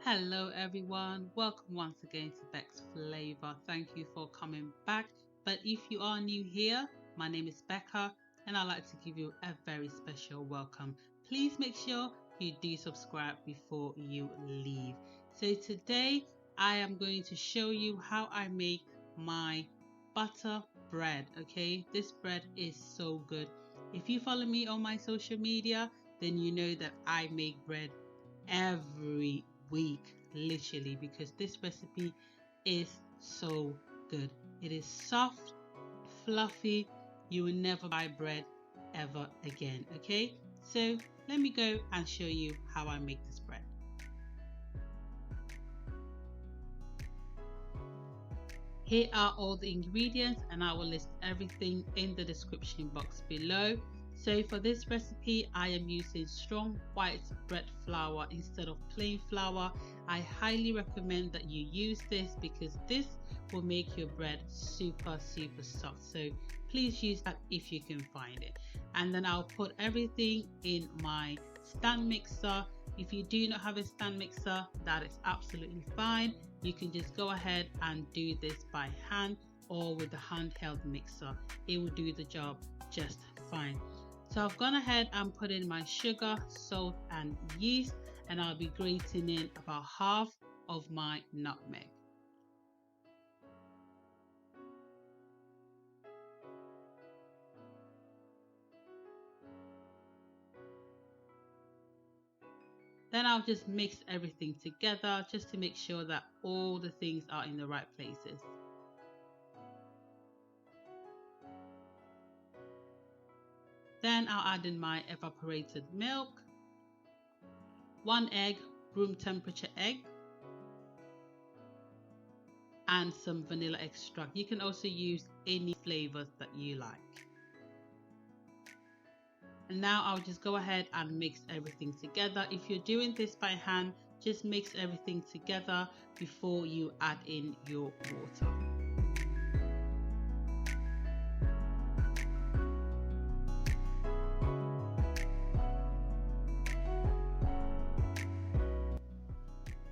Hello everyone, welcome once again to Beck's Flavor. Thank you for coming back. But if you are new here, my name is Becca and I'd like to give you a very special welcome. Please make sure you do subscribe before you leave. So today I am going to show you how I make my butter bread. Okay, this bread is so good. If you follow me on my social media, then you know that I make bread every week, literally, because this recipe is so good. It is soft, fluffy. You will never buy bread ever again. Okay, so let me go and show you how I make this bread. Here are all the ingredients and I will list everything in the description box below. So for this recipe I am using strong white bread flour instead of plain flour. I highly recommend that you use this because this will make your bread super soft. So please use that if you can find it. And then I'll put everything in my stand mixer. If you do not have a stand mixer, that is absolutely fine. You can just go ahead and do this by hand or with the handheld mixer. It will do the job just fine. So I've gone ahead and put in my sugar, salt and yeast, and I'll be grating in about half of my nutmeg. Then I'll just mix everything together just to make sure that all the things are in the right places. Then I'll add in my evaporated milk, 1 egg, room temperature egg, and some vanilla extract. You can also use any flavors that you like. And now I'll just go ahead and mix everything together. If you're doing this by hand, just mix everything together before you add in your water.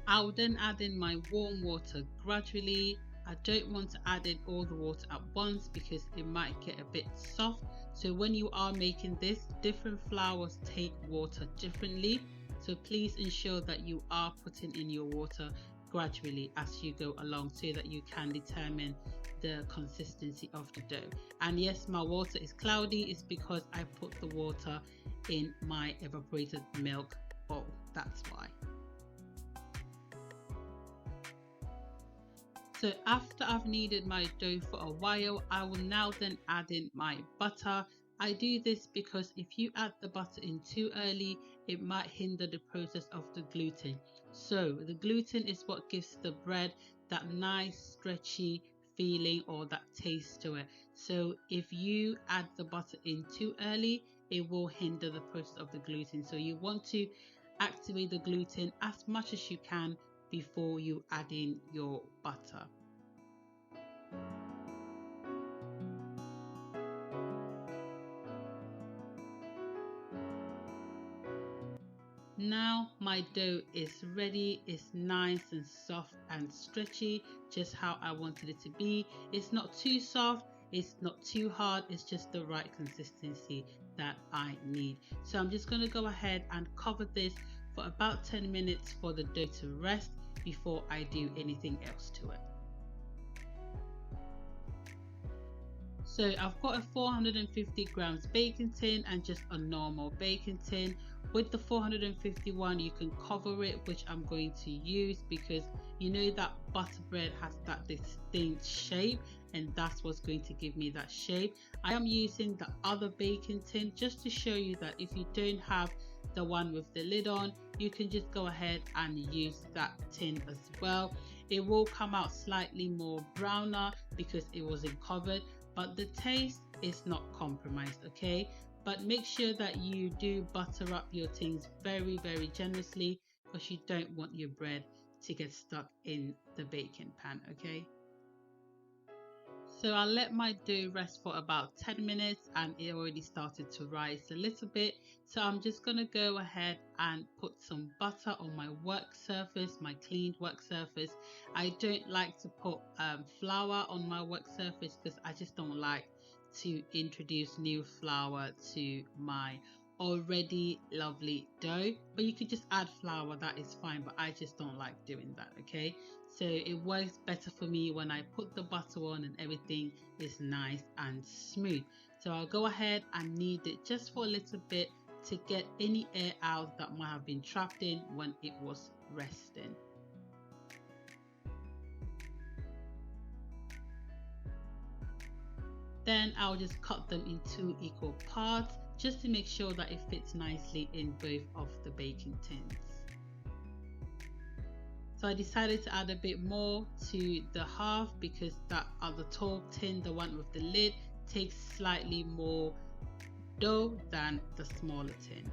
I will then add in my warm water gradually. I don't want to add in all the water at once because it might get a bit soft. So when you are making this, different flours take water differently. So please ensure that you are putting in your water gradually as you go along so that you can determine the consistency of the dough. And yes, my water is cloudy. It's because I put the water in my evaporated milk bowl. That's why. So after I've kneaded my dough for a while, I will now then add in my butter. I do this because if you add the butter in too early, it might hinder the process of the gluten. So the gluten is what gives the bread that nice stretchy feeling or that taste to it. So if you add the butter in too early, it will hinder the process of the gluten. So you want to activate the gluten as much as you can before you add in your butter. Now my dough is ready. It's nice and soft and stretchy, just how I wanted it to be. It's not too soft, it's not too hard, it's just the right consistency that I need. So I'm just going to go ahead and cover this for about 10 minutes for the dough to rest before I do anything else to it. So I've got a 450 grams baking tin and just a normal baking tin. With the 451 you can cover it, which I'm going to use because you know that butter bread has that distinct shape and that's what's going to give me that shape. I am using the other baking tin just to show you that if you don't have the one with the lid on, you can just go ahead and use that tin as well. It will come out slightly more browner because it wasn't covered, but the taste is not compromised, okay? But make sure that you do butter up your things very generously because you don't want your bread to get stuck in the baking pan, okay? So I let my dough rest for about 10 minutes and it already started to rise a little bit. So I'm just going to go ahead and put some butter on my work surface, my cleaned work surface. I don't like to put flour on my work surface because I just don't like to introduce new flour to my already lovely dough. But you could just add flour, that is fine, but I just don't like doing that, okay? So it works better for me when I put the butter on and everything is nice and smooth. So I'll go ahead and knead it just for a little bit to get any air out that might have been trapped in when it was resting. Then I'll just cut them in 2 equal parts just to make sure that it fits nicely in both of the baking tins. So I decided to add a bit more to the half because that other tall tin, the one with the lid, takes slightly more dough than the smaller tin.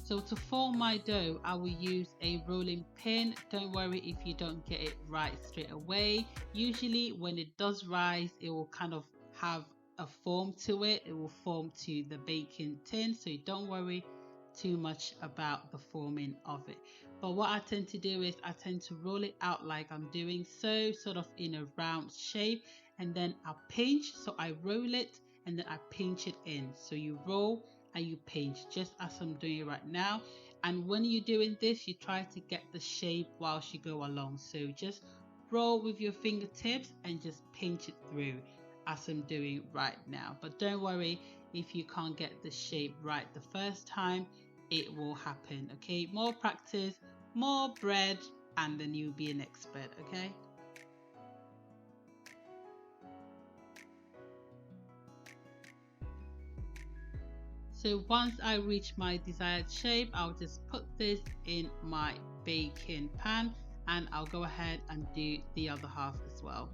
So to form my dough, I will use a rolling pin. Don't worry if you don't get it right straight away. Usually when it does rise, it will kind of have a form to it. It will form to the baking tin. So don't worry too much about the forming of it. But what I tend to do is I tend to roll it out like I'm doing so, sort of in a round shape. And then I pinch. So I roll it and then I pinch it in. So you roll and you pinch just as I'm doing it right now. And when you're doing this, you try to get the shape whilst you go along. So just roll with your fingertips and just pinch it through as I'm doing right now. But don't worry if you can't get the shape right the first time, it will happen, okay? More practice, more bread, and then you'll be an expert, okay? So once I reach my desired shape, I'll just put this in my baking pan and I'll go ahead and do the other half as well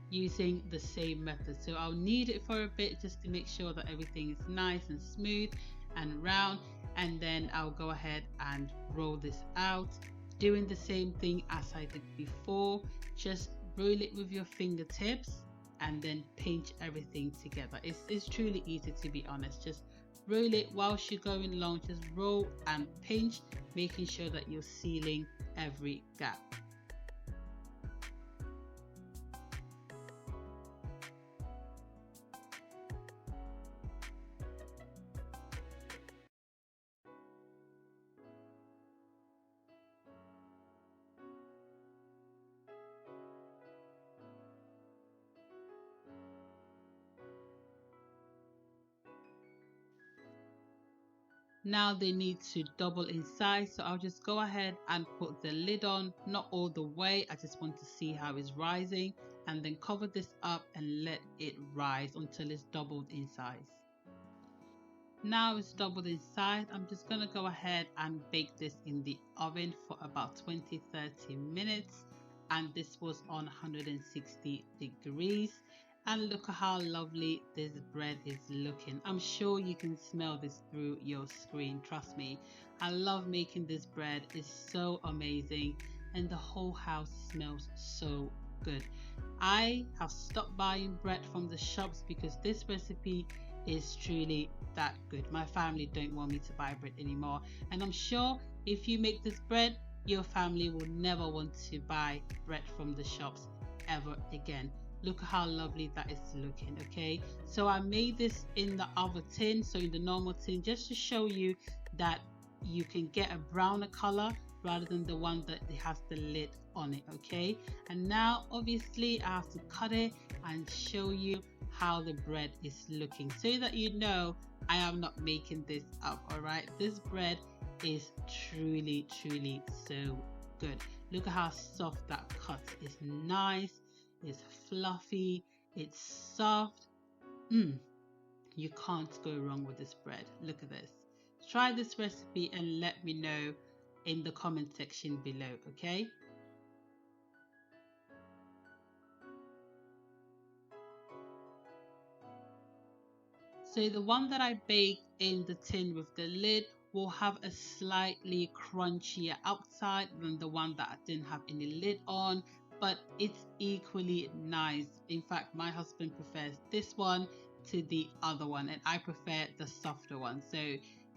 using the same method. So I'll knead it for a bit just to make sure that everything is nice and smooth and round, and then I'll go ahead and roll this out, doing the same thing as I did before. Just roll it with your fingertips and then pinch everything together. It's truly easy, to be honest. Just roll it whilst you're going along. Just roll and pinch, making sure that you're sealing every gap. Now they need to double in size, so I'll just go ahead and put the lid on, not all the way, I just want to see how it's rising, and then cover this up and let it rise until it's doubled in size. Now it's doubled in size, I'm just going to go ahead and bake this in the oven for about 20-30 minutes, and this was on 160 degrees. And look at how lovely this bread is looking. I'm sure you can smell this through your screen, trust me. I love making this bread, it's so amazing and the whole house smells so good. I have stopped buying bread from the shops because this recipe is truly that good. My family don't want me to buy bread anymore, and I'm sure if you make this bread, your family will never want to buy bread from the shops ever again. Look at how lovely that is looking. Okay, so I made this in the other tin, so in the normal tin, just to show you that you can get a browner color rather than the one that has the lid on it. Okay, and now obviously I have to cut it and show you how the bread is looking so that you know I am not making this up. All right, this bread is truly so good. Look at how soft that cut is. Nice, it's fluffy, it's soft. You can't go wrong with this bread. Look at this. Try this recipe and let me know in the comment section below, okay? So the one that I baked in the tin with the lid will have a slightly crunchier outside than the one that didn't have any lid on, but it's equally nice. In fact, my husband prefers this one to the other one, and I prefer the softer one. So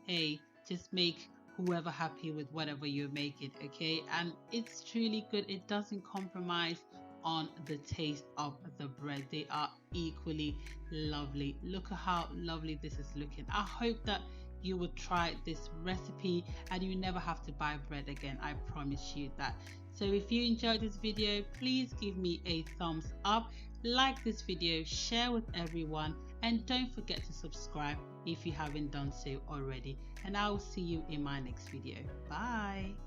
hey, just make whoever happy with whatever you're making, okay? And it's truly good. It doesn't compromise on the taste of the bread. They are equally lovely. Look at how lovely this is looking. I hope that you will try this recipe and you never have to buy bread again. I promise you that. So if you enjoyed this video, please give me a thumbs up, like this video, share with everyone, and don't forget to subscribe if you haven't done so already. And I will see you in my next video. Bye.